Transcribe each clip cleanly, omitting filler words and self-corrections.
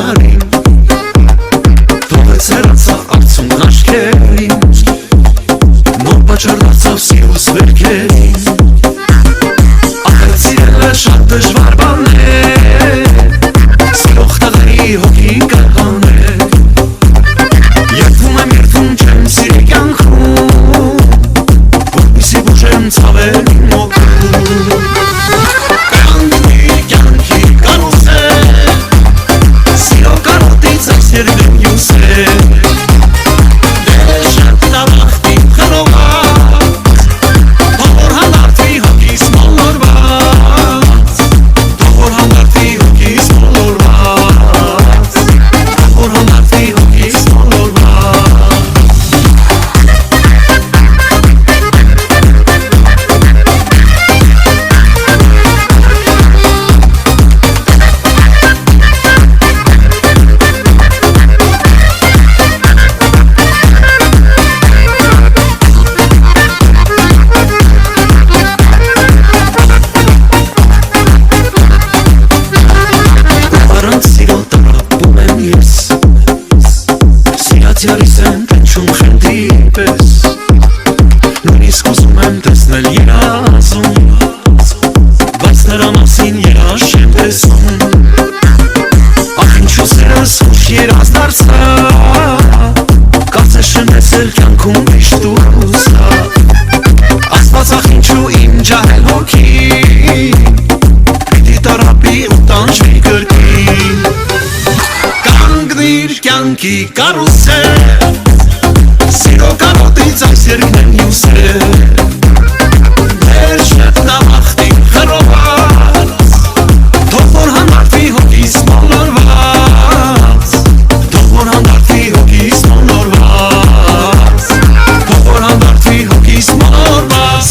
աշխարհին Թողեց հեռացա արցունքն աչքերին Նոր պատճառ դարձավ սիրուս վերքերին Ախր սիրելը շատ դժվար բան է Սիրող տղայի հոգին կրհան է Երդվում եմ, չեմ սիրի կյանքում Որպեսի բուժեմ ցավերի մոքում Կանգնի կյանքի կարուսել Սիրո կարոտից այս երկրում հյուսել Դե շատ նավախտի խրոված Թող որ հանդարտվի հոգիս մոլորված Թող որ հանդարտվի հոգիս մոլորված Թող որ հանդարտվի հոգիս մոլորված Սիրացյալիս եմ տենչում խնդի պես Նույնիսկ ուզում եմ տեսնել երազում Բայց նրա մասին երաշ եմ տեսում Ախ ինչու սերս ուշ երազ դարձա Կարծես շնեցել կյանքում միշտ ուզա Աստված ախ ինչու իմ ջահել հոգին Պիտի տարապի ու տանջվի կրկին Կանգնիր կյանքի կարուսել Սիրո կարոտից այս երկրն հյուսել Դեր շատ նավախտի խրոված Թող որ հանդարտվի հոգիս մոլորված Թող որ հանդարտվի հոգիս մոլորված Թող որ հանդարտվի հոգիս մոլորված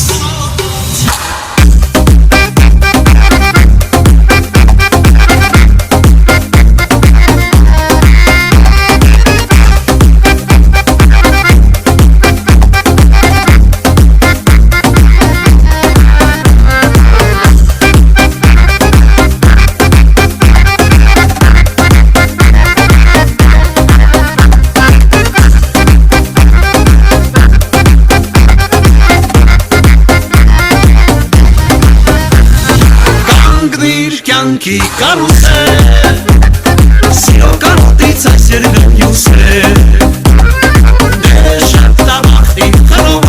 Կյանքի կարուսել Սիրո կարոտից այս երկրն հյուսել Դե շատ նավախտի խրոված